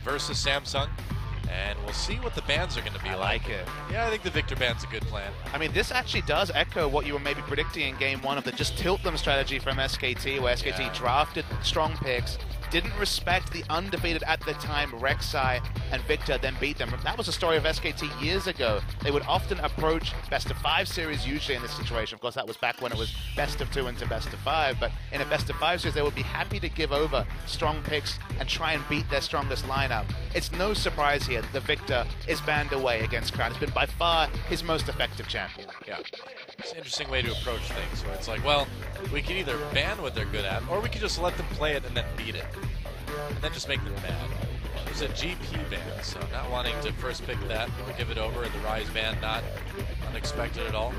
versus Samsung. And we'll see what the bans are going to be like. I like it. Yeah, I think the Victor ban's a good plan. I mean, this actually does echo what you were maybe predicting in Game 1 of the just tilt them strategy from SKT, where SKT drafted strong picks, didn't respect the undefeated at the time Rek'Sai and Victor, then beat them. That was a story of SKT years ago. They would often approach best of 5 series usually in this situation. Of course, that was back when it was best of 2 into best of 5, but in a best of 5 series, they would be happy to give over strong picks and try and beat their strongest lineup. It's no surprise here that the Victor is banned away against Crown. It's been by far his most effective champion. Yeah. It's an interesting way to approach things, where it's like, well, we can either ban what they're good at, or we can just let them play it and then beat it. And then just make them mad. There's a GP ban, so not wanting to first pick that or give it over, and the Rise ban not unexpected at all.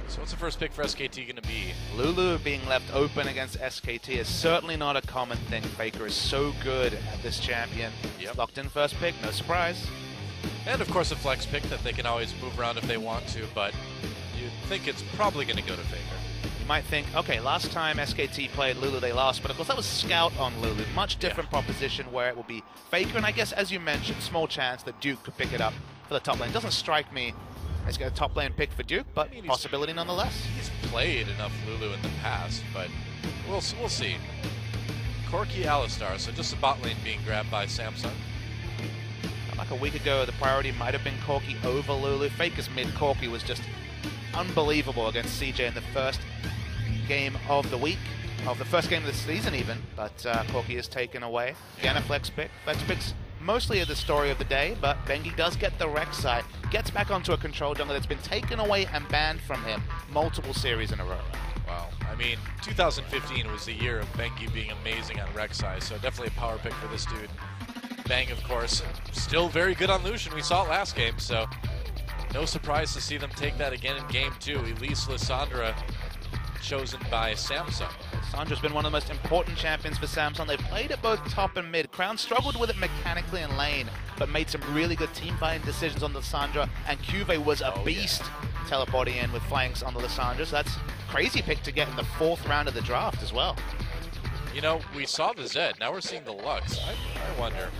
So what's the first pick for SKT going to be? Lulu being left open against SKT is certainly not a common thing. Faker is so good at this champion. Yep. Locked in first pick, no surprise. And of course a flex pick that they can always move around if they want to, but you'd think it's probably going to go to Faker. You might think, okay, last time SKT played Lulu, they lost, but of course that was Scout on Lulu. Much different proposition where it will be Faker, and I guess, as you mentioned, small chance that Duke could pick it up for the top lane. Doesn't strike me as a top lane pick for Duke, but possibility nonetheless. He's played enough Lulu in the past, but we'll see. Corki Alistar, so just the bot lane being grabbed by Samsung. Like a week ago, the priority might have been Corki over Lulu. Faker's mid Corki was just unbelievable against CJ in the first game of the week, of the first game of the season even, but Corki is taken away. Again, a flex pick. Flex picks mostly are the story of the day, but Bengi does get the Rek'Sai, gets back onto a control jungle that's been taken away and banned from him multiple series in a row. Wow. I mean, 2015 was the year of Bengi being amazing on Rek'Sai, so definitely a power pick for this dude. Bang, of course, still very good on Lucian. We saw it last game, so no surprise to see them take that again in Game 2. Elise Lissandra chosen by Samsung. Lissandra's been one of the most important champions for Samsung. They've played it both top and mid. Crown struggled with it mechanically in lane, but made some really good team fighting decisions on Lissandra, and Cuvée was a beast teleporting in with flanks on the Lissandra, so that's a crazy pick to get in the 4th round of the draft as well. You know, we saw the Zed, now we're seeing the Lux. I wonder.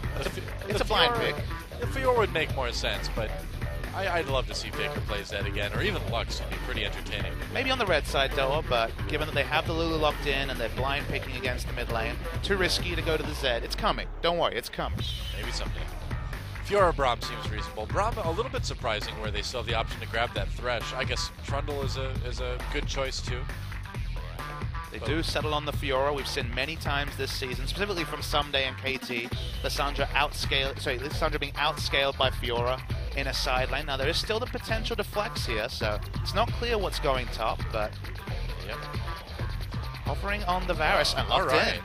It's a blind pick. The Fiora would make more sense, but I'd love to see Faker play Zed again, or even Lux would be pretty entertaining. Maybe on the red side, though, but given that they have the Lulu locked in and they're blind picking against the mid lane, too risky to go to the Zed. It's coming. Don't worry, it's coming. Maybe someday. Fiora Braum seems reasonable. Braum a little bit surprising where they still have the option to grab that Thresh. I guess Trundle is a good choice too. They do settle on the Fiora. We've seen many times this season, specifically from Ssumday and KT. Lissandra being outscaled by Fiora in a side lane. Now there is still the potential to flex here, so it's not clear what's going top, but offering on the Varus and locked in.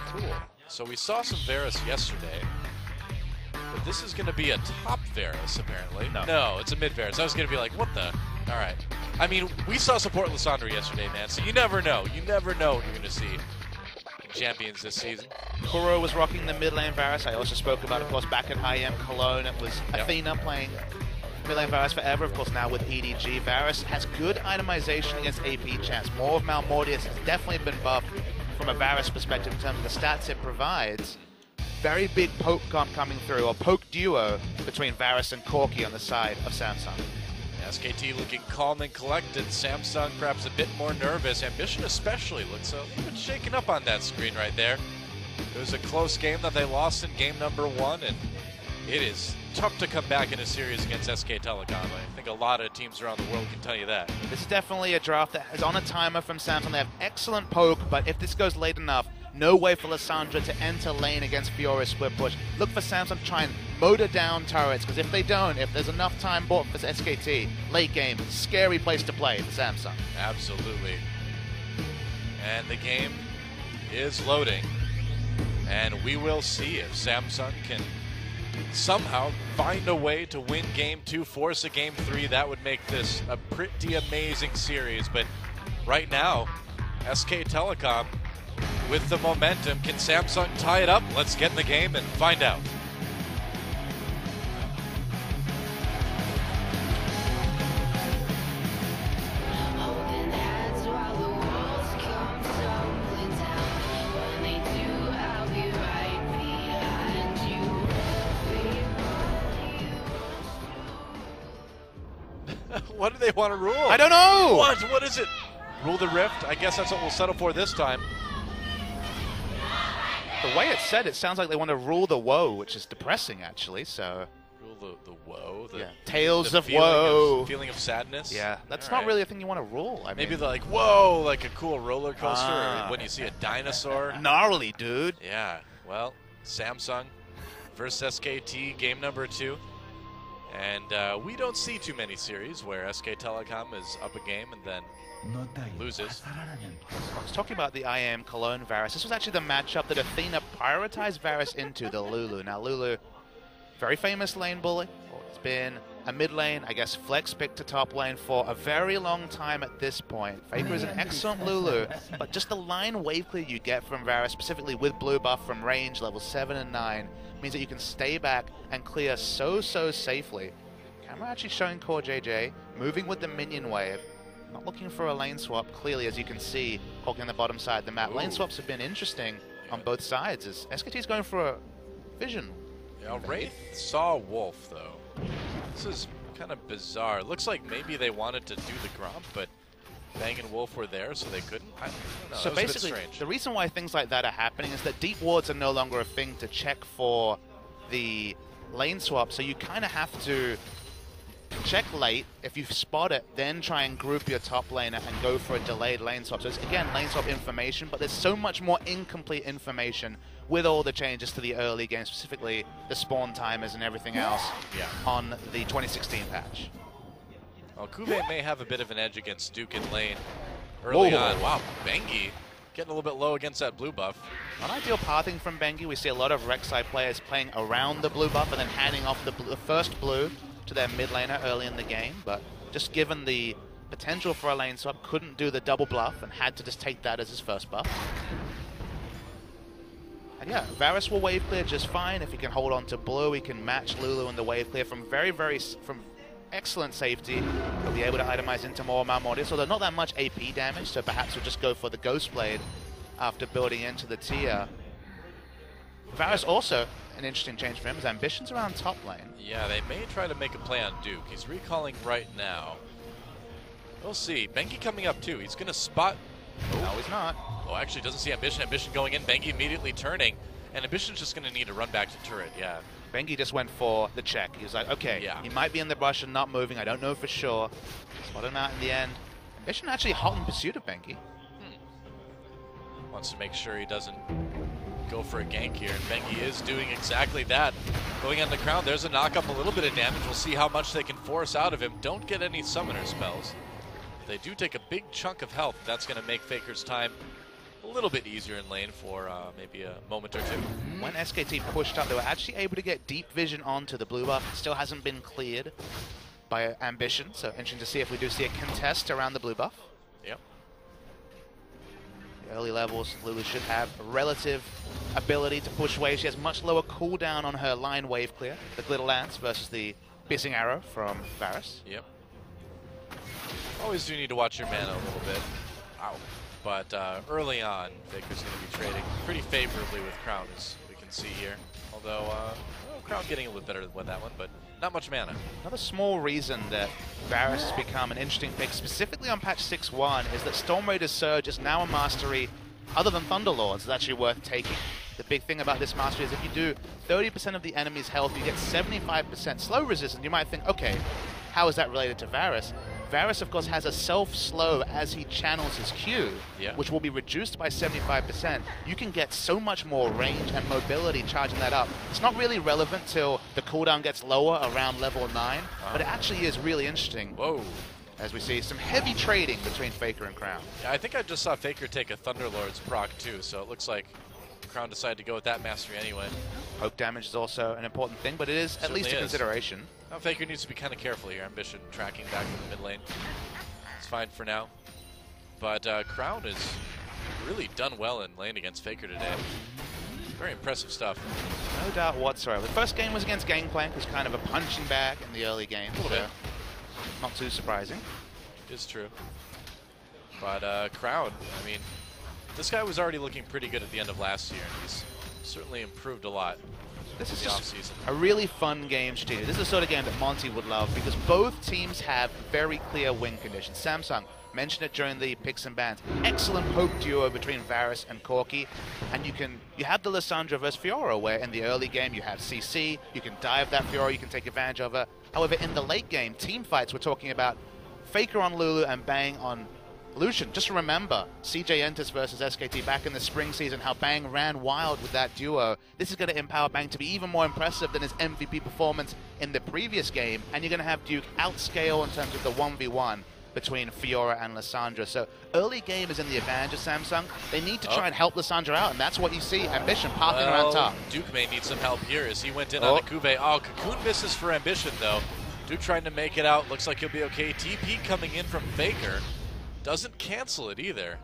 Cool. So we saw some Varus yesterday, but this is going to be a top Varus apparently. No, it's a mid Varus. I was going to be like, what the? All right. I mean, we saw support Lissandra yesterday, man, so you never know. You never know what you're going to see in champions this season. Kuro was rocking the mid lane Varus. I also spoke about, of course, back at IM Cologne. It was Athena playing mid lane Varus forever. Of course, now with EDG, Varus has good itemization against AP champs. More of Malmortius has definitely been buffed from a Varus perspective in terms of the stats it provides. Very big poke comp coming through, or poke duo between Varus and Corki on the side of Samsung. SKT looking calm and collected. Samsung perhaps a bit more nervous. Ambition especially looks a little bit shaken up on that screen right there. It was a close game that they lost in game number 1, and it is tough to come back in a series against SK Telecom. I think a lot of teams around the world can tell you that. This is definitely a draft that is on a timer from Samsung. They have excellent poke, but if this goes late enough, no way for Lissandra to enter lane against Fiora's split push. Look for Samsung to try and motor down turrets, because if they don't, if there's enough time bought for SKT, late game, scary place to play for Samsung. Absolutely. And the game is loading. And we will see if Samsung can somehow find a way to win Game 2, force a Game 3. That would make this a pretty amazing series. But right now, SK Telecom with the momentum. Can Samsung tie it up? Let's get in the game and find out. What do they want to rule? I don't know! What? What is it? Rule the Rift? I guess that's what we'll settle for this time. The way it's said, it sounds like they want to rule the woe, which is depressing, actually, so... Rule the woe? Yeah. Tales the of woe. Feeling of sadness? Yeah, that's All not right. really a thing you want to rule. I Maybe mean, they're like, whoa, like a cool roller coaster, or when you see a dinosaur. gnarly, dude. Yeah, well, Samsung versus SKT, game number 2. And we don't see too many series where SK Telecom is up a game and then loses. I was talking about the IAM Cologne Varus. This was actually the matchup that Athena prioritized Varus into, the Lulu. Now, Lulu, very famous lane bully. It's been a mid lane, I guess flex pick to top lane for a very long time at this point. Faker is an excellent Lulu, but just the line wave clear you get from Varus, specifically with blue buff from range level 7 and 9, means that you can stay back and clear so safely. Camera actually showing Core JJ, moving with the minion wave, not looking for a lane swap, clearly, as you can see, holding on the bottom side of the map. Ooh. Lane swaps have been interesting on both sides, as SKT is going for a vision. Yeah, Wraith saw Wolf, though. This is kind of bizarre. Looks like maybe they wanted to do the Gromp, but Bang and Wolf were there, so they couldn't. I don't know. So basically, the reason why things like that are happening is that deep wards are no longer a thing to check for the lane swap, so you kind of have to check late. If you spot it, then try and group your top laner and go for a delayed lane swap. So it's, again, lane swap information, but there's so much more incomplete information with all the changes to the early game, specifically the spawn timers and everything else on the 2016 patch. Well, Kuve may have a bit of an edge against Duke in lane early on. Wow, Bengi getting a little bit low against that blue buff. Unideal pathing from Bengi. We see a lot of Rek'Sai players playing around the blue buff and then handing off the first blue to their mid laner early in the game, but just given the potential for a lane swap, couldn't do the double bluff and had to just take that as his first buff. And yeah, Varus will wave clear just fine. If he can hold on to blue, he can match Lulu in the wave clear from from excellent safety. He'll be able to itemize into more Malmortius, although not that much AP damage, so perhaps we'll just go for the Ghost Blade after building into the tier. Varus also, an interesting change for him, his ambitions around top lane. Yeah, they may try to make a play on Duke. He's recalling right now. We'll see. Bengi coming up too. He's going to spot... No, he's not. Oh, actually doesn't see Ambition. Ambition going in. Bengi immediately turning. And Ambition's just going to need to run back to turret, yeah. Bengi just went for the check. He was like, okay, he might be in the brush and not moving. I don't know for sure. Spotted him out in the end. Ambition actually hot in pursuit of Bengi. Wants to make sure he doesn't go for a gank here, and Bengi is doing exactly that. Going on the crown, there's a knock up, a little bit of damage. We'll see how much they can force out of him. Don't get any summoner spells. They do take a big chunk of health. That's going to make Faker's time a little bit easier in lane for maybe a moment or two. When SKT pushed up, they were actually able to get deep vision onto the blue buff. It still hasn't been cleared by Ambition, so interesting to see if we do see a contest around the blue buff. Yep. The early levels, Lulu should have a relative ability to push wave. She has much lower cooldown on her line wave clear, the Glitter Lance versus the Piercing Arrow from Varus. Yep. Always do need to watch your mana a little bit. Ow. But early on, Faker's going to be trading pretty favorably with Crown, as we can see here. Although, Crown getting a little better with that one, but not much mana. Another small reason that Varus has become an interesting pick, specifically on patch 6.1, is that Storm Raider's Surge is now a mastery other than Thunderlords is actually worth taking. The big thing about this mastery is if you do 30% of the enemy's health, you get 75% slow resistance. You might think, okay, how is that related to Varus? Varus, of course, has a self-slow as he channels his Q, which will be reduced by 75%. You can get so much more range and mobility charging that up. It's not really relevant till the cooldown gets lower around level 9, but it actually is really interesting. Whoa. As we see some heavy trading between Faker and Crown. Yeah, I think I just saw Faker take a Thunderlord's proc too, so it looks like Crown decided to go with that mastery anyway. Poke damage is also an important thing, but it is at least a consideration. Now Faker needs to be kind of careful here. Ambition tracking back to the mid lane. It's fine for now. But Crown has really done well in lane against Faker today. Very impressive stuff. No doubt whatsoever. The first game was against Gangplank, who's kind of a punching bag in the early game. A little bit. Not too surprising. It's true. But Crown, I mean, this guy was already looking pretty good at the end of last year, and he's certainly improved a lot. This is the just off-season. a really fun game strategy. This is the sort of game that Monty would love because both teams have very clear win conditions. Samsung mentioned it during the picks and bans. Excellent poke duo between Varus and Corki, and you have the Lissandra versus Fiora, where in the early game you have CC, you can dive that Fiora, you can take advantage of her. However, in the late game, team fights, we're talking about Faker on Lulu and Bang on Lucian. Just remember, CJ Entus versus SKT back in the spring season, how Bang ran wild with that duo. This is going to empower Bang to be even more impressive than his MVP performance in the previous game, and you're going to have Duke outscale in terms of the 1v1 between Fiora and Lissandra. So early game is in the advantage of Samsung. They need to try and help Lissandra out, and that's what you see. Ambition parking around top. Duke may need some help here as he went in on Akube. Oh, Cocoon misses for Ambition, though. Duke trying to make it out. Looks like he'll be okay. TP coming in from Faker. Doesn't cancel it either.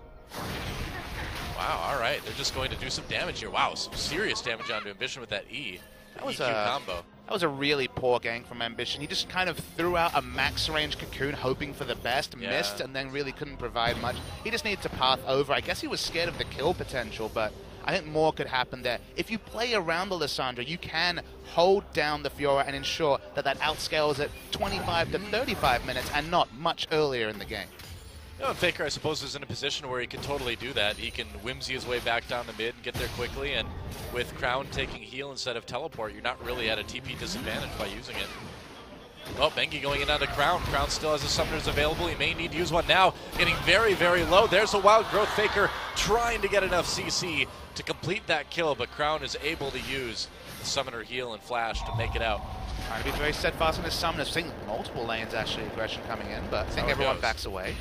Wow, all right. They're just going to do some damage here. Wow, some serious damage onto Ambition with that E. That was EQ combo. That was a really poor gank from Ambition. He just kind of threw out a max range Cocoon hoping for the best, missed, and then really couldn't provide much. He just needed to path over. I guess he was scared of the kill potential, but I think more could happen there. If you play around the Lissandra, you can hold down the Fiora and ensure that that outscales at 25 to 35 minutes and not much earlier in the game. You know, Faker, I suppose, is in a position where he can totally do that. He can whimsy his way back down the mid and get there quickly, and with Crown taking heal instead of teleport, you're not really at a TP disadvantage by using it. Oh, Bengi going in onto Crown. Crown still has his summoners available. He may need to use one now. Getting very, very low. There's a wild growth. Faker trying to get enough CC to complete that kill, but Crown is able to use the summoner heal and flash to make it out. Trying to be very steadfast in his summoners. Seeing multiple lanes, actually, aggression coming in, but I think everyone backs away.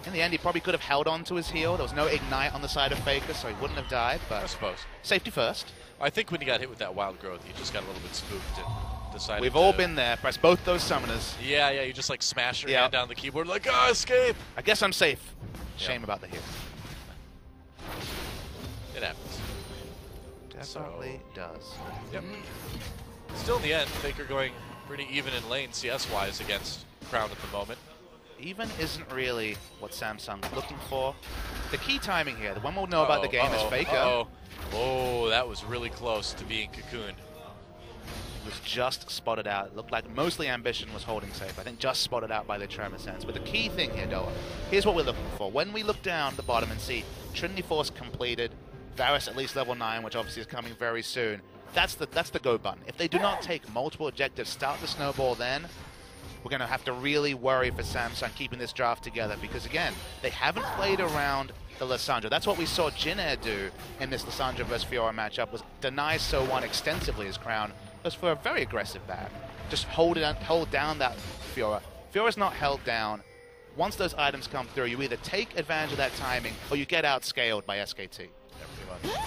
In the end, he probably could have held on to his heal. There was no ignite on the side of Faker, so he wouldn't have died, but I suppose. Safety first. I think when he got hit with that wild growth, he just got a little bit spooked and decided We've all been there. Press both those summoners. Yeah, you just like smash your hand down the keyboard like, oh, escape! I guess I'm safe. Shame about the hit. It happens. Definitely does. Yep. Still in the end, Faker going pretty even in lane CS-wise against Crown at the moment. Even isn't really what Samsung's looking for. The key timing here, the one we'll know about the game is Faker. Oh, that was really close to being cocooned. He was just spotted out. It looked like mostly Ambition was holding safe. I think just spotted out by the Tremor Sense. But the key thing here, Doa, here's what we're looking for. When we look down the bottom and see Trinity Force completed, Varus at least level 9, which obviously is coming very soon, that's the go button. If they do not take multiple objectives, start the snowball then, we're going to have to really worry for Samsung keeping this draft together because, again, they haven't played around the Lissandra. That's what we saw Jin Air do in this Lissandra versus Fiora matchup, was deny SoHwan extensively his crown. It was for a very aggressive back. Just hold down that Fiora. Fiora's not held down. Once those items come through, you either take advantage of that timing or you get outscaled by SKT. Yeah, pretty much.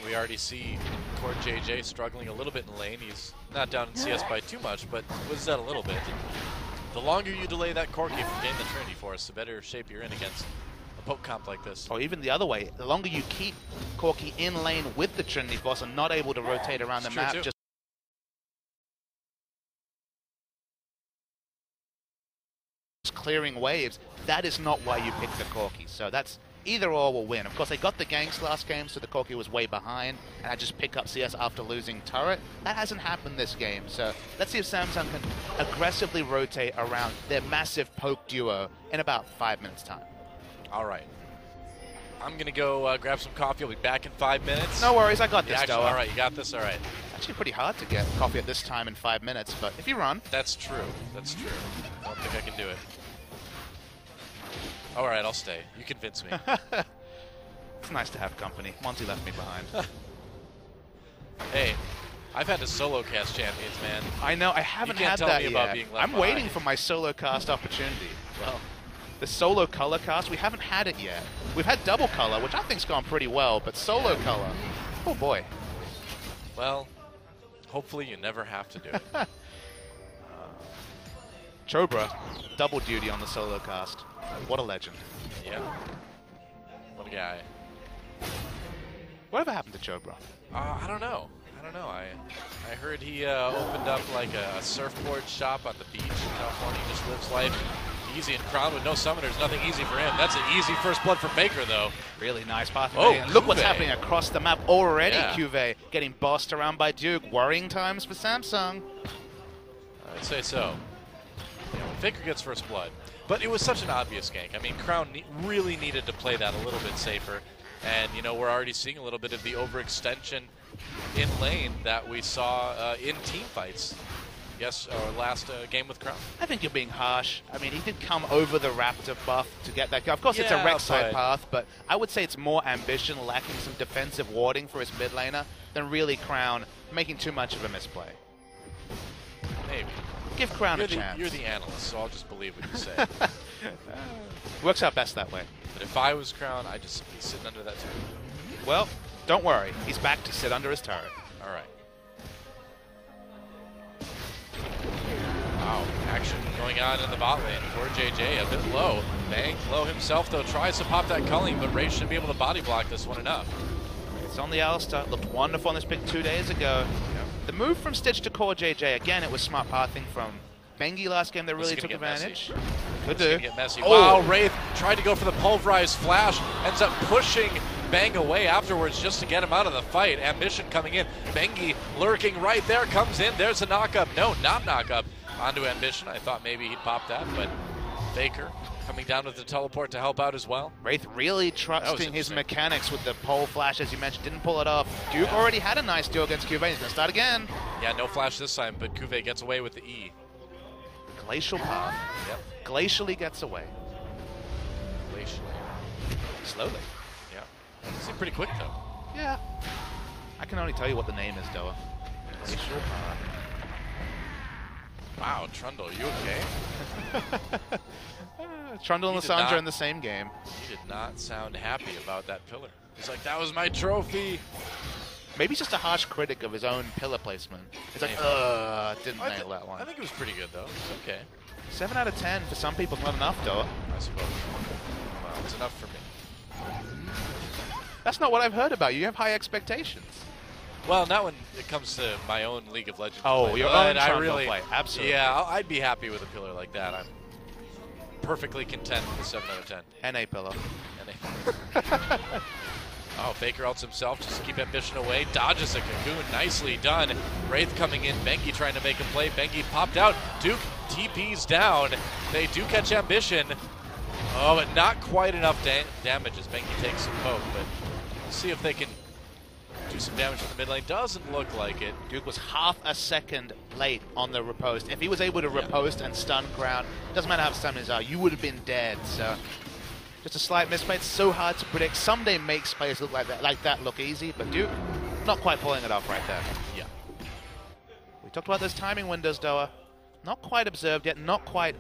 We already see Court JJ struggling a little bit in lane. He's not down in CS by too much, but was that a little bit. The longer you delay that Corki from getting the Trinity Force, the better shape you're in against a poke comp like this. Or even the other way, the longer you keep Corki in lane with the Trinity Force and not able to rotate around the map, just clearing waves, that is not why you pick the Corki. So that's either or will win. Of course, they got the ganks last game, so the Corki was way behind, and I just pick up CS after losing turret. That hasn't happened this game, so let's see if Samsung can aggressively rotate around their massive poke duo in about 5 minutes' time. All right. I'm going to go grab some coffee. I'll be back in 5 minutes. No worries, I got this, Doa. All right, you got this? All right. Actually pretty hard to get coffee at this time in 5 minutes, but if you run. That's true. That's true. I don't think I can do it. All right, I'll stay. You convince me. It's nice to have company. Monty left me behind. Hey, I've had to solo cast champions, man. I know, I haven't had that yet. I'm waiting for my solo cast opportunity. Well, the solo color cast, we haven't had it yet. We've had double color, which I think's gone pretty well, but solo color, oh boy. Well, hopefully you never have to do it. Chobra, double duty on the solo cast. What a legend. Yeah. What a guy. Whatever happened to Chobra? I don't know. I heard he opened up like a surfboard shop on the beach in California. He just lives life easy, and Crown with no summoners, nothing easy for him. That's an easy first blood for Faker, though. Really nice path. Oh, And look what's Cuvée. happening across the map already. Yeah. Cuvée getting bossed around by Duke. Worrying times for Samsung. I'd say so. Yeah, when Faker gets first blood. But it was such an obvious gank. I mean, Crown really needed to play that a little bit safer. And, you know, we're already seeing a little bit of the overextension in lane that we saw in team fights. Yes, our last game with Crown. I think you're being harsh. I mean, he did come over the Raptor buff to get that. Of course, it's a Yeah, Rek'Sai but- path, but I would say it's more ambition, lacking some defensive warding for his mid laner, than really Crown making too much of a misplay. Maybe. Give Crown You're a chance. You're the analyst, so I'll just believe what you say. Works out best that way. But if I was Crown, I'd just be sitting under that turret. Well, don't worry. He's back to sit under his turret. All right. Wow, action going on in the bot lane for JJ, a bit low. Bang low himself, though, tries to pop that culling, but Ray should be able to body block this one enough. It's on the Alistar. Looked wonderful on this pick 2 days ago. The move from Stitch to core JJ, again, it was smart pathing from Bengi last game that really took advantage. Could It's do. gonna get messy. Oh. Wow, Wraith tried to go for the pulverized flash, ends up pushing Bang away afterwards just to get him out of the fight. Ambition coming in. Bengi lurking right there, comes in. There's a knockup. No, not knockup. Onto Ambition. I thought maybe he'd pop that, but Faker coming down with the teleport to help out as well. Wraith really trusting his mechanics with the pole flash, as you mentioned. Didn't pull it off. Duke already had a nice duel against Cuvée. He's going to start again. Yeah, no flash this time, but Cuvée gets away with the E. Glacial path. Yep. Glacially gets away. Glacially. Slowly. Yeah. Seemed pretty quick, though. Yeah. I can only tell you what the name is, Doa. Glacial path. Wow, Trundle, you okay? Trundle and He did Lissandra not- in the same game. He did not sound happy about that pillar. He's like, that was my trophy. Maybe he's just a harsh critic of his own pillar placement. It's like, Maybe. didn't nail that one. I think it was pretty good, though. It's okay, 7 out of 10 for some people, not enough, Doa. I suppose. Well, it's enough for me. That's not what I've heard about you. You have high expectations. Well, not when it comes to my own League of Legends Oh, play, your but own I Trundle really, play. Absolutely. Yeah, I'd be happy with a pillar like that. I'm perfectly content with a 7 out of 10. NA pillow. Oh, Faker ults himself just to keep Ambition away. Dodges a cocoon. Nicely done. Wraith coming in. Bengi trying to make a play. Bengi popped out. Duke TP's down. They do catch Ambition. Oh, but not quite enough damage as Bengi takes some poke. But we'll see if they can do some damage in the mid lane. Doesn't look like it. Duke was half a second late on the riposte. If he was able to riposte and stun Crown, doesn't matter how stamina are, you would have been dead. So just a slight misplay. It's so hard to predict. Ssumday makes players look like that look easy, but Duke not quite pulling it off right there. Yeah. We talked about those timing windows, Doa. Not quite observed yet. Not quite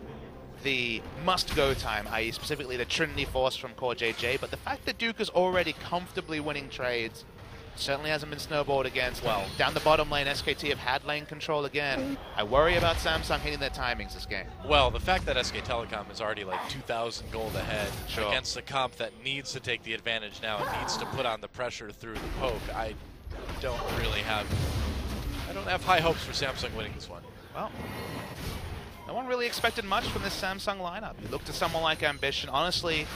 the must-go time, i.e. specifically the Trinity Force from Core JJ, but the fact that Duke is already comfortably winning trades certainly hasn't been snowballed against. Well, down the bottom lane, SKT have had lane control again. I worry about Samsung hitting their timings this game. Well, the fact that SK Telecom is already like 2,000 gold ahead Sure. against a comp that needs to take the advantage now and needs to put on the pressure through the poke, I don't have high hopes for Samsung winning this one. Well, no one really expected much from this Samsung lineup. You looked at someone like Ambition. Honestly,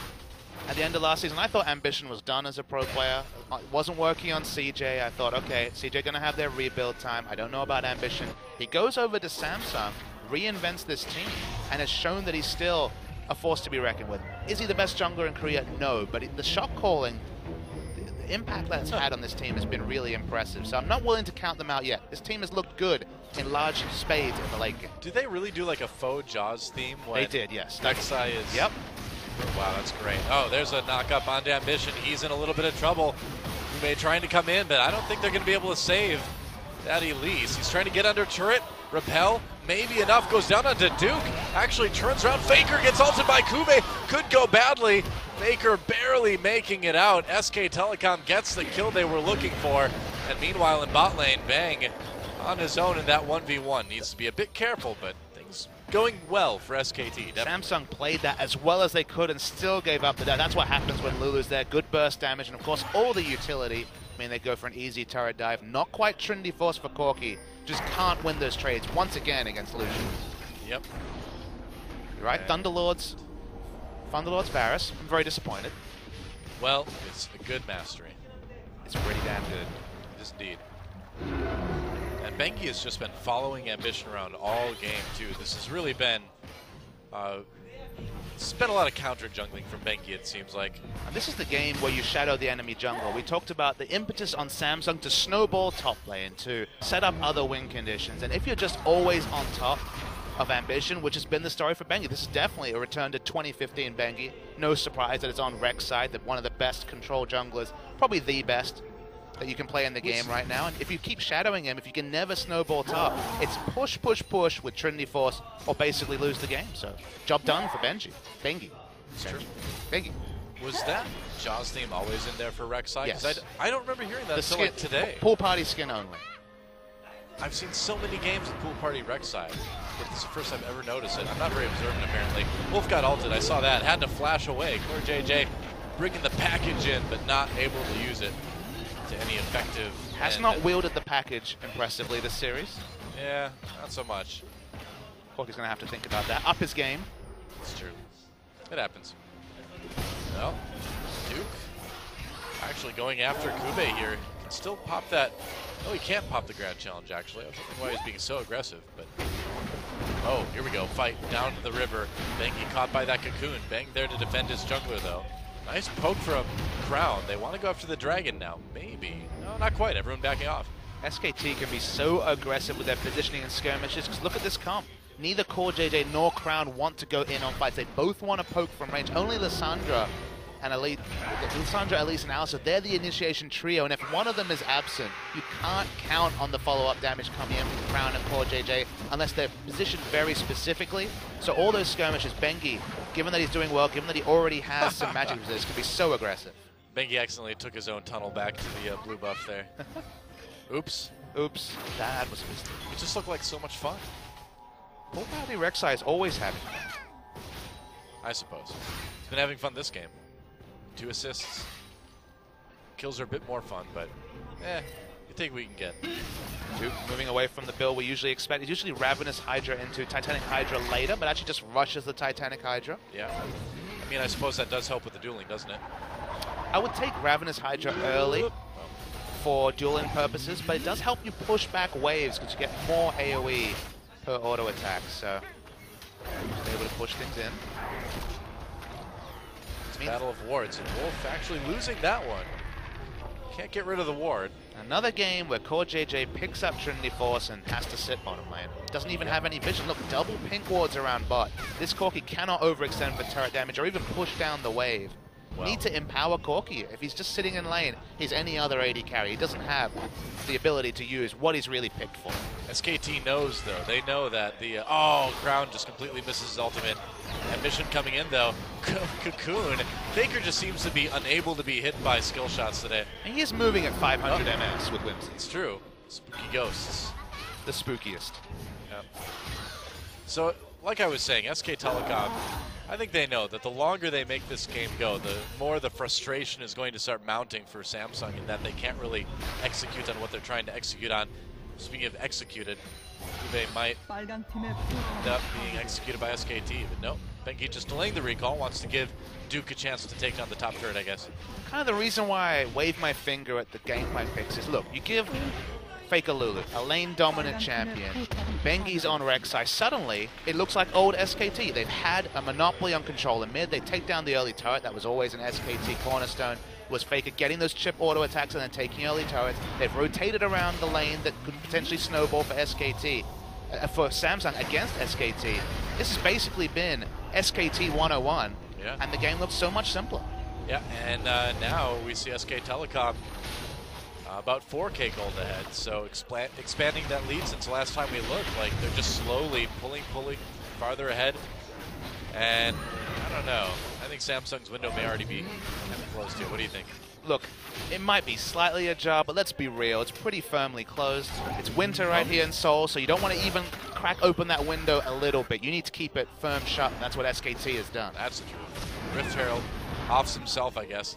at the end of last season, I thought Ambition was done as a pro player. It wasn't working on CJ. I thought, okay, CJ going to have their rebuild time. I don't know about Ambition. He goes over to Samsung, reinvents this team, and has shown that he's still a force to be reckoned with. Is he the best jungler in Korea? No, but the shot calling, the impact that's had on this team has been really impressive. So I'm not willing to count them out yet. This team has looked good in large spades in the late game. Do they really do like a faux Jaws theme? When They did, yes. Rek'Sai is... Yep. Wow, that's great. Oh, there's a knock-up onto Ambition. He's in a little bit of trouble. May trying to come in, but I don't think they're going to be able to save that Elise. He's trying to get under turret, repel, maybe enough, goes down onto Duke, actually turns around, Faker gets ulted by Cuvée, could go badly. Faker barely making it out. SK Telecom gets the kill they were looking for, and meanwhile in bot lane, Bang on his own in that 1v1. Needs to be a bit careful, but things going well for SKT. Samsung played that as well as they could and still gave up the death. That's what happens when Lulu's there. Good burst damage, and of course all the utility. I mean, they go for an easy turret dive. Not quite Trinity Force for Corki. Just can't win those trades once again against Lucian. Yep. right? Thunderlords Varus. I'm very disappointed. Well, it's a good mastery. It's pretty damn good. It is indeed. And bengi has just been following Ambition around all game, too. This has really been... it's been a lot of counter jungling from bengi, it seems like. And this is the game where you shadow the enemy jungle. We talked about the impetus on Samsung to snowball top lane, to set up other win conditions. And if you're just always on top of Ambition, which has been the story for bengi, this is definitely a return to 2015 bengi. No surprise that it's on Rek's side, that one of the best control junglers, probably the best, that you can play in the game right now. And if you keep shadowing him, if you can never snowball top, it's push, push, push with Trinity Force or basically lose the game. So, job done for bengi. It's true. Bengi. Was that Jaw's name always in there for Rek's side? Yes. I don't remember hearing that until like today. Pool party skin only. I've seen so many games of Pool Party Rek's side, but this is the first time I've ever noticed it. I'm not very observant, apparently. Wolf got ulted, I saw that. Had to flash away. Core JJ bringing the package in, but not able to use it to any effective Has not wielded the package impressively this series. Yeah, not so much. Corky's going to have to think about that. Up his game. It's true. It happens. Well, Duke actually going after Kube here. Can still pop that. Oh, he can't pop the Grand Challenge, actually. I was wondering why he's being so aggressive, but... Oh, here we go. Fight down the river. bengi caught by that Cocoon. Bang there to defend his jungler, though. Nice poke from Crown. They want to go after the dragon now. Maybe. No, not quite. Everyone backing off. SKT can be so aggressive with their positioning and skirmishes, because look at this comp. Neither Core JJ nor Crown want to go in on fights. They both want to poke from range. Only Lissandra and Elise, and Alistair, they're the initiation trio, and if one of them is absent, you can't count on the follow-up damage coming in from Crown and Core JJ unless they're positioned very specifically. So all those skirmishes, bengi, given that he's doing well, given that he already has some magic resistance, can be so aggressive. bengi accidentally took his own tunnel back to the blue buff there. Oops. Oops. That was a mistake. It just looked like so much fun. Pool Party Rek'Sai is always having fun. I suppose. He's been having fun this game. 2 assists. Kills are a bit more fun, but you take what we can get. Duke moving away from the build we usually expect. It's usually Ravenous Hydra into Titanic Hydra later, but actually just rushes the Titanic Hydra. Yeah. I mean, I suppose that does help with the dueling, doesn't it? I would take Ravenous Hydra early for dueling purposes, but it does help you push back waves because you get more AoE per auto attack, so just able to push things in. Battle of wards, and Wolf actually losing that one. Can't get rid of the ward. Another game where Core JJ picks up Trinity Force and has to sit bottom lane. Doesn't even have any vision. Look, double pink wards around bot. This Corky cannot overextend for turret damage or even push down the wave. Well, need to empower Corky. If he's just sitting in lane, he's any other AD carry. He doesn't have the ability to use what he's really picked for. SKT knows, though. They know that the... Crown just completely misses his ultimate. Ambition coming in, though. Cocoon. Faker just seems to be unable to be hit by skill shots today. And he is moving at 500 MS with Whimsy. It's true. Spooky ghosts. The spookiest. Yep. So, like I was saying, SK Telecom, I think they know that the longer they make this game go, the more the frustration is going to start mounting for Samsung, in that they can't really execute on what they're trying to execute on. Speaking of executed, they might end up being executed by SKT, but no. bengi just delaying the recall, wants to give Duke a chance to take down the top turret, I guess. Kind of the reason why I wave my finger at the gameplay picks is, look, you give Faker Lulu, a lane-dominant champion, bengi's on Rek'Sai. Suddenly, it looks like old SKT. They've had a monopoly on control in mid. They take down the early turret. That was always an SKT cornerstone. Was Faker getting those chip auto attacks and then taking early turrets. They've rotated around the lane that could potentially snowball for SKT. For Samsung against SKT. This has basically been SKT 101, and the game looks so much simpler. Yeah, and now we see SK Telecom about 4K gold ahead, so expanding that lead since the last time we looked. Like, they're just slowly pulling farther ahead, and I don't know. I think Samsung's window may already be kind of closed here. What do you think? Look, it might be slightly ajar, but let's be real. It's pretty firmly closed. It's winter right here in Seoul, so you don't want to even crack open that window a little bit. You need to keep it firm shut, and that's what SKT has done. That's the truth. Rift Herald offs himself, I guess.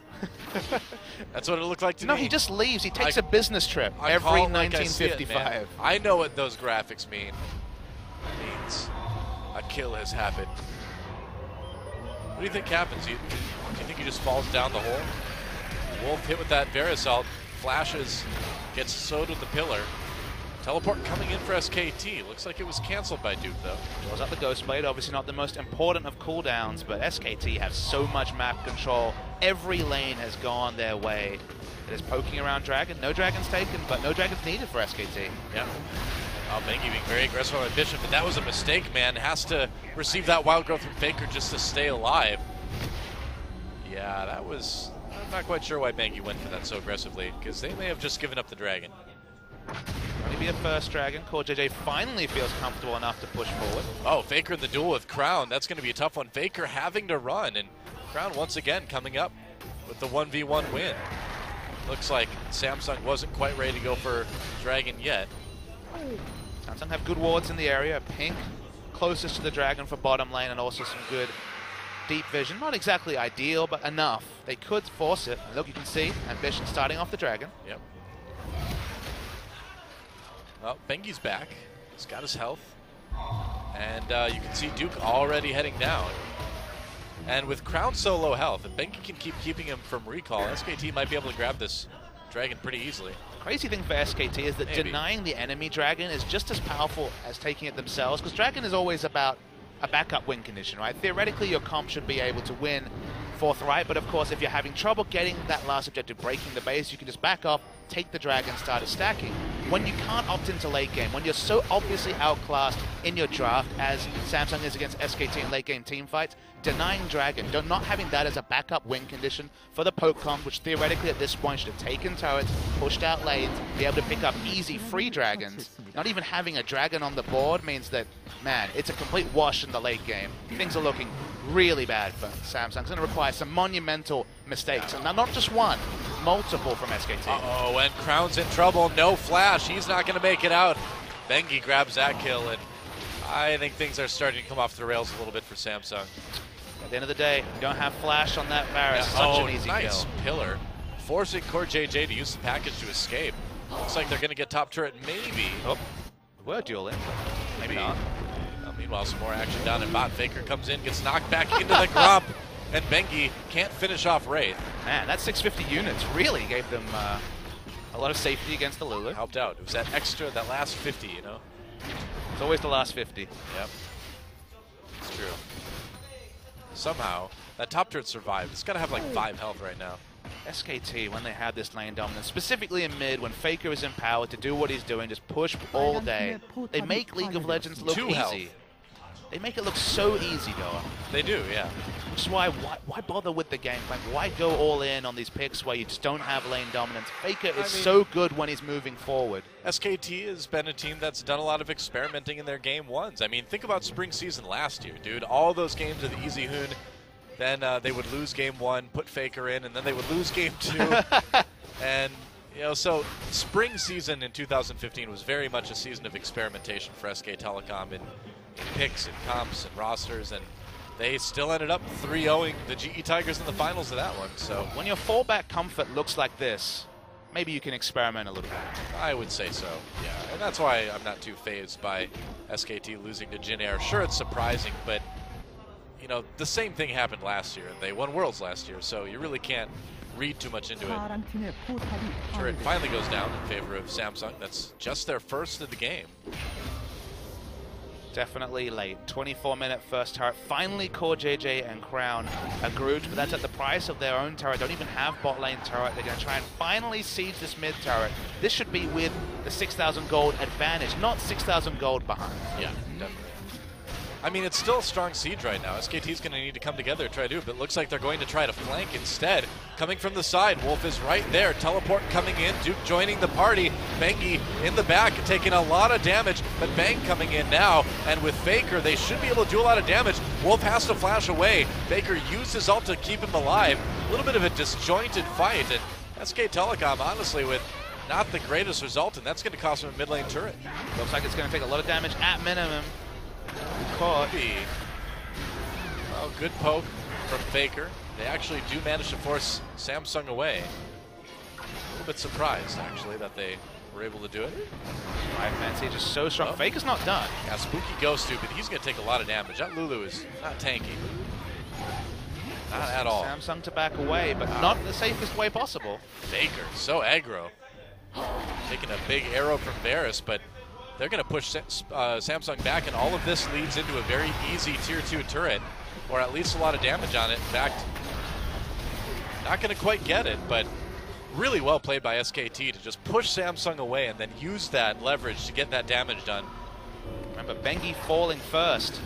That's what it looked like to me. No, he just leaves. He takes a business trip every 1955. I know what those graphics mean. It means a kill has happened. What do you think happens? Do you think he just falls down the hole? Wolf hit with that Bear Assault, flashes, gets sewed with the pillar. Teleport coming in for SKT. Looks like it was canceled by Duke, though. Draws up the Ghost Blade, obviously not the most important of cooldowns, but SKT have so much map control. Every lane has gone their way. It is poking around Dragon. No Dragon's taken, but no Dragon's needed for SKT. Yeah. Oh, bengi being very aggressive on Bishop, but that was a mistake, man. Has to receive that wild growth from Faker just to stay alive. Yeah, that was... I'm not quite sure why bengi went for that so aggressively, because they may have just given up the Dragon. Maybe a first Dragon. CoreJJ finally feels comfortable enough to push forward. Oh, Faker in the duel with Crown. That's going to be a tough one. Faker having to run, and Crown once again coming up with the 1v1 win. Looks like Samsung wasn't quite ready to go for Dragon yet. Samsung have good wards in the area. Pink closest to the Dragon for bottom lane, and also some good deep vision. Not exactly ideal, but enough. They could force it. Look, you can see Ambition starting off the Dragon. Yep. Well, bengi's back. He's got his health. And you can see Duke already heading down. And with Crown so low health, if bengi can keep keeping him from recall, SKT might be able to grab this Dragon pretty easily. Crazy thing for SKT is that Maybe denying the enemy Dragon is just as powerful as taking it themselves, because Dragon is always about a backup win condition, right? Theoretically, your comp should be able to win forthright, but of course, if you're having trouble getting that last objective, breaking the base, you can just back off, take the Dragon, start stacking. When you can't opt into late game, when you're so obviously outclassed in your draft as Samsung is against SKT in late game team fights, denying Dragon, not having that as a backup win condition for the poke comp, which theoretically at this point should have taken turrets, pushed out lanes, be able to pick up easy free Dragons. Not even having a Dragon on the board means that, man, it's a complete wash in the late game. Things are looking really bad for Samsung. It's going to require some monumental mistakes, and not just one, multiple from SKT. Uh-oh, and Crown's in trouble. No flash. He's not going to make it out. bengi grabs that kill, and I think things are starting to come off the rails a little bit for Samsung. At the end of the day, you don't have flash on that Varus. Yeah. Such an easy nice kill. Pillar. Forcing CoreJJ to use the package to escape. Looks like they're going to get top turret, maybe. Oh, we're dueling. Maybe not. Meanwhile, some more action down in bot. Faker comes in, gets knocked back into the Gromp, and bengi can't finish off Wraith. Man, that 650 units really gave them a lot of safety against the Lulu. Helped out. It was that extra, that last 50, you know? It's always the last 50. Yep. It's true. Somehow, that top turret survived. It's got to have like 5 health right now. SKT, when they had this lane dominance, specifically in mid, when Faker is empowered to do what he's doing, just push all day, they make League of Legends look easy. Health. They make it look so easy, Doa. They do, yeah. Which is why bother with the game plan? Why go all in on these picks where you just don't have lane dominance? Faker is so good when he's moving forward. SKT has been a team that's done a lot of experimenting in their game ones. I mean, think about spring season last year, dude. All those games of the Easy Hoon, then they would lose game 1, put Faker in, and then they would lose game 2. And, you know, so spring season in 2015 was very much a season of experimentation for SK Telecom in picks and comps and rosters, and they still ended up 3-0ing the GE Tigers in the finals of that one. So when your fallback comfort looks like this, maybe you can experiment a little bit. I would say so, yeah. And that's why I'm not too fazed by SKT losing to Jin Air. Sure, it's surprising, but you know, the same thing happened last year, and they won Worlds last year, so you really can't read too much into it. Turret finally goes down in favor of Samsung. That's just their first of the game. Definitely late. 24-minute first turret. Finally, CoreJJ and Crown are grouped, but that's at the price of their own turret. Don't even have bot lane turret. They're going to try and finally siege this mid turret. This should be with the 6,000 gold advantage, not 6,000 gold behind. Yeah, definitely. I mean, it's still a strong siege right now. SKT's going to need to come together and try to do it, but it looks like they're going to try to flank instead. Coming from the side, Wolf is right there. Teleport coming in, Duke joining the party. bengi in the back, taking a lot of damage, but Bang coming in now, and with Faker, they should be able to do a lot of damage. Wolf has to flash away. Faker used his ult to keep him alive. A little bit of a disjointed fight, and SK Telecom, honestly, with not the greatest result, and that's going to cost him a mid lane turret. Looks like it's going to take a lot of damage at minimum. Caught. Oh, good poke from Faker. They actually do manage to force Samsung away. A little bit surprised, actually, that they were able to do it. Right, Siege is so strong. Faker's not done. Yeah, Spooky Ghost, but he's going to take a lot of damage. That Lulu is not tanky. Not at all. Samsung to back away, but not the safest way possible. Faker, so aggro. Taking a big arrow from Varus, but they're going to push Samsung back, and all of this leads into a very easy Tier 2 turret, or at least a lot of damage on it. In fact, not going to quite get it, but really well played by SKT to just push Samsung away and then use that leverage to get that damage done. Remember, bengi falling first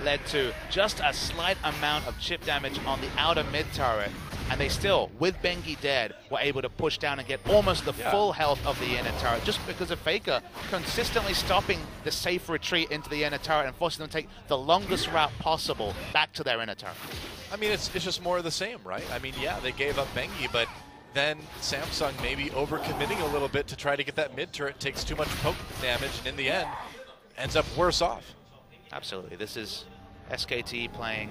led to just a slight amount of chip damage on the outer mid turret, and they still, with bengi dead, were able to push down and get almost the full health of the inner turret, just because of Faker consistently stopping the safe retreat into the inner turret and forcing them to take the longest route possible back to their inner turret. I mean, it's just more of the same, right? I mean, yeah, they gave up bengi, but then Samsung maybe overcommitting a little bit to try to get that mid turret, takes too much poke damage, and in the end, ends up worse off. Absolutely. This is SKT playing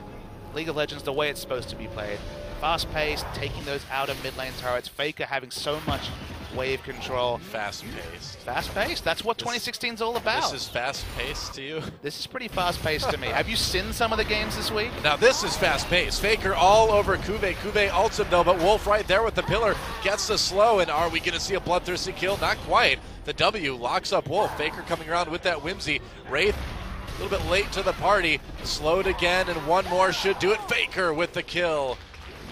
League of Legends the way it's supposed to be played. Fast-paced, taking those outer mid-lane turrets. Faker having so much wave control. Fast-paced. Fast-paced? That's what 2016 is all about. This is fast-paced to you? This is pretty fast-paced to me. Have you seen some of the games this week? Now this is fast-paced. Faker all over Kube. Kube ults him though, but Wolf right there with the pillar gets the slow, and are we going to see a bloodthirsty kill? Not quite. The W locks up Wolf. Faker coming around with that Whimsy. Wraith a little bit late to the party. Slowed again, and one more should do it. Faker with the kill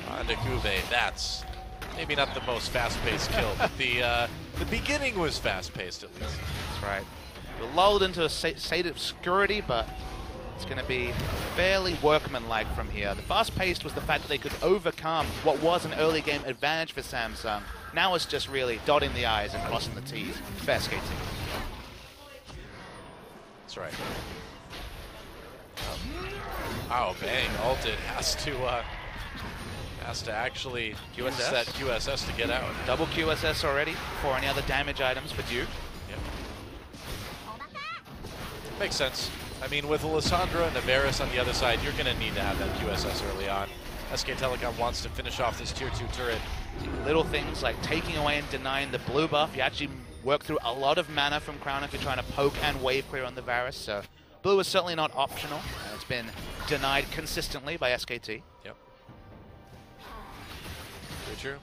onto Kube. That's maybe not the most fast-paced kill, but the beginning was fast-paced at least. That's right. We're lulled into a state of obscurity, but it's going to be fairly workmanlike from here. The fast-paced was the fact that they could overcome what was an early game advantage for Samsung. Now it's just really dotting the I's and crossing the T's for SKT. That's right. Oh, bang, ulted has to actually use that QSS to get out. Double QSS already for any other damage items for Duke. Yep. Makes sense. I mean, with Lissandra and Varus on the other side, you're going to need to have that QSS early on. SK Telecom wants to finish off this Tier 2 turret. Little things like taking away and denying the blue buff. You actually work through a lot of mana from Crown if you're trying to poke and wave clear on the Varus, so blue is certainly not optional. It's been denied consistently by SKT. Yep. Very true.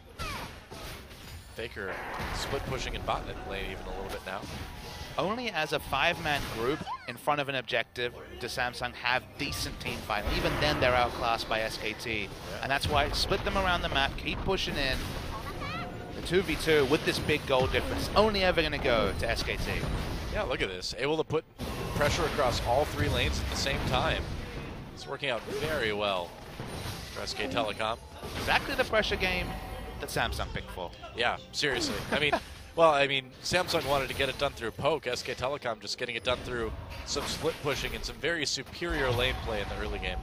Faker split pushing in bot lane even a little bit now. Only as a 5-man group in front of an objective does Samsung have decent team fight. Even then they're outclassed by SKT. Yeah. And that's why split them around the map, keep pushing in. The 2v2 with this big goal difference only ever going to go to SKT. Yeah, look at this. Able to put pressure across all 3 lanes at the same time. It's working out very well for SK Telecom. Exactly the pressure game that Samsung picked for. Yeah, seriously. I mean, well, I mean, Samsung wanted to get it done through poke. SK Telecom just getting it done through some split pushing and some very superior lane play in the early game.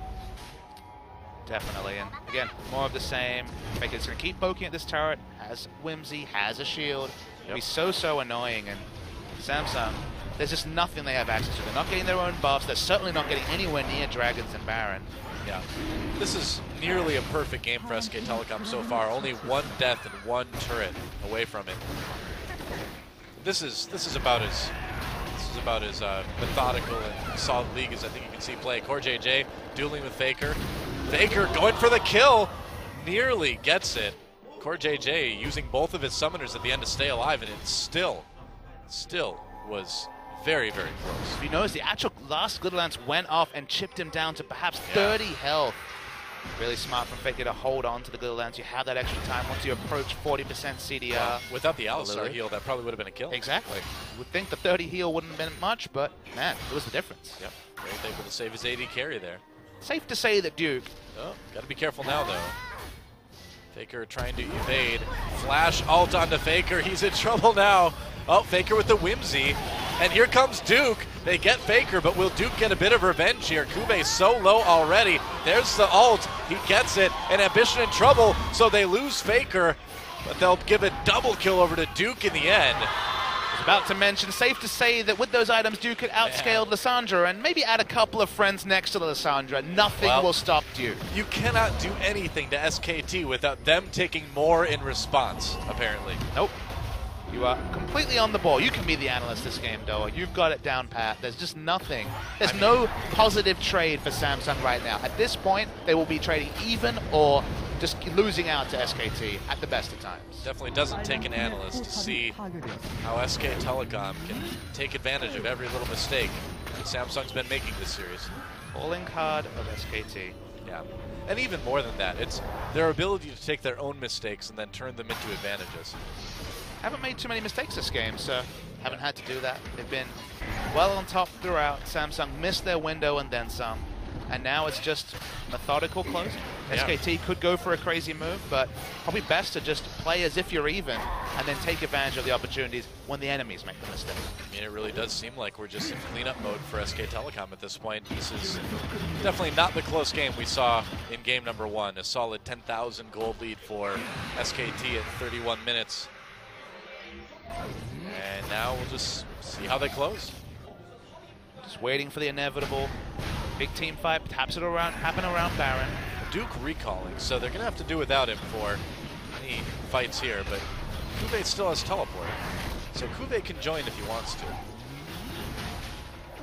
Definitely, and again, more of the same. Faker's going to keep poking at this turret, has Whimsy, has a shield. It'll be so annoying, and Samsung, there's just nothing they have access to. They're not getting their own buffs, they're certainly not getting anywhere near Dragons and Baron. Yeah, this is nearly a perfect game for SK Telecom so far. Only 1 death and 1 turret away from it. This is about as methodical and solid league as I think you can see play. Core JJ dueling with Faker. Faker going for the kill, nearly gets it. Core JJ using both of his summoners at the end to stay alive, and it still was very close. If you notice, the actual last Glitter Lance went off and chipped him down to perhaps 30 health. Really smart from Faker to hold on to the Glitter Lance. You have that extra time once you approach 40% CDR. Well, without the Alistar heal, that probably would have been a kill. Exactly. You would think the 30 heal wouldn't have been much, but man, it was the difference. Yep. Very able to save his AD carry there. Safe to say that Duke. Oh, gotta be careful now though. Faker trying to evade. Flash ult onto Faker. He's in trouble now. Oh, Faker with the Whimsy. And here comes Duke. They get Faker, but will Duke get a bit of revenge here? Kube's so low already. There's the ult. He gets it. And Ambition in trouble, so they lose Faker. But they'll give a double kill over to Duke in the end. I was about to mention, safe to say that with those items, Duke could outscale Lissandra and maybe add a couple of friends next to Lissandra. Nothing will stop Duke. You cannot do anything to SKT without them taking more in response, apparently. Nope. You are completely on the ball. You can be the analyst this game, Doa. You've got it down pat. There's just nothing. There's no positive trade for Samsung right now. At this point, they will be trading even or just losing out to SKT at the best of times. Definitely doesn't take an analyst to see how SK Telecom can take advantage of every little mistake that Samsung's been making this series. Calling card of SKT. Yeah, and even more than that, it's their ability to take their own mistakes and then turn them into advantages. Haven't made too many mistakes this game, so haven't had to do that. They've been well on top throughout. Samsung missed their window and then some. And now it's just methodical closing. Yeah. SKT could go for a crazy move, but probably best to just play as if you're even and then take advantage of the opportunities when the enemies make the mistake. I mean, it really does seem like we're just in cleanup mode for SK Telecom at this point. This is definitely not the close game we saw in game number 1. A solid 10,000 gold lead for SKT at 31 minutes. And now we'll just see how they close. Just waiting for the inevitable. Big team fight, happen around Baron. Duke recalling, so they're going to have to do without him for any fights here, but Kuve still has teleport, so Kuve can join if he wants to.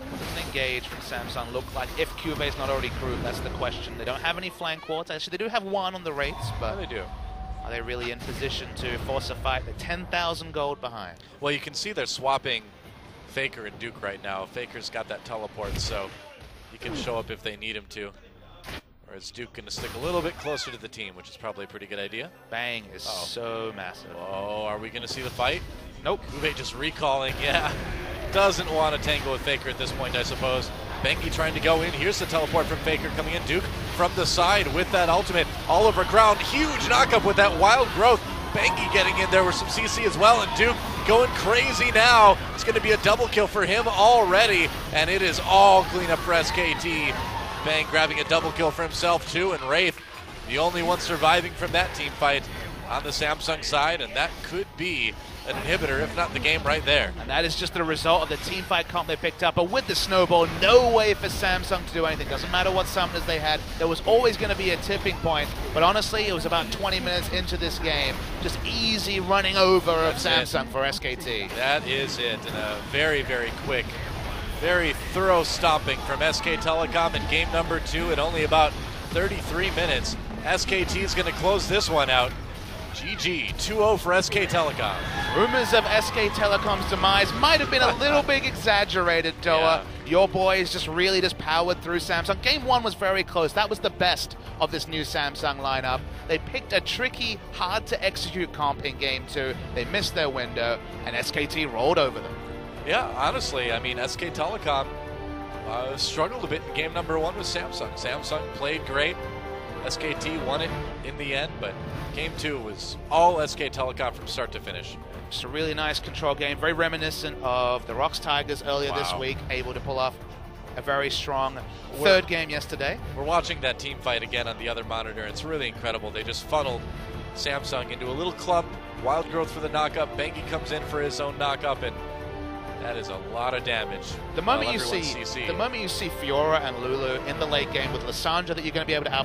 What does an engage from Samsung look like if Kuve's not already grouped? That's the question. They don't have any flank wards. Actually, they do have one on the rates, but they do. Are they really in position to force a fight? They're 10,000 gold behind. Well, you can see they're swapping Faker and Duke right now. Faker's got that teleport, so he can show up if they need him to. Or is Duke going to stick a little bit closer to the team, which is probably a pretty good idea? Bang is so massive. Oh, are we going to see the fight? Nope. Kuve just recalling, yeah. Doesn't want to tangle with Faker at this point, I suppose. Bengi trying to go in. Here's the teleport from Faker coming in. Duke from the side with that ultimate. all over ground. Huge knockup with that wild growth. Bengi getting in there with some CC as well, and Duke going crazy now. It's going to be a double kill for him already, and it is all cleanup for SKT. Bang grabbing a double kill for himself too, and Wraith, the only one surviving from that team fight on the Samsung side, and that could be an inhibitor, if not the game right there. And that is just the result of the team fight comp they picked up, but with the snowball, no way for Samsung to do anything. Doesn't matter what summoners they had, there was always going to be a tipping point, but honestly, it was about 20 minutes into this game, just easy running over of Samsung for SKT. That is it, and a very, very quick, very thorough stomping from SK Telecom in game number 2 at only about 33 minutes. SKT is going to close this one out. GG, 2-0 for SK Telecom. Rumors of SK Telecom's demise might have been a little bit exaggerated, Doa. Yeah. Your boys just really powered through Samsung. Game 1 was very close. That was the best of this new Samsung lineup. They picked a tricky, hard-to-execute comp in Game 2. They missed their window, and SKT rolled over them. Yeah, honestly, I mean, SK Telecom struggled a bit in game number 1 with Samsung. Samsung played great. SKT won it in the end, but game 2 was all SK Telecom from start to finish. Just a really nice control game, very reminiscent of the Rocks Tigers earlier this week, able to pull off a very strong third game yesterday. We're watching that team fight again on the other monitor. It's really incredible. They just funneled Samsung into a little clump, wild growth for the knockup, Bengi comes in for his own knockup, and that is a lot of damage. The moment you see Fiora and Lulu in the late game with Lissandra that you're going to be able to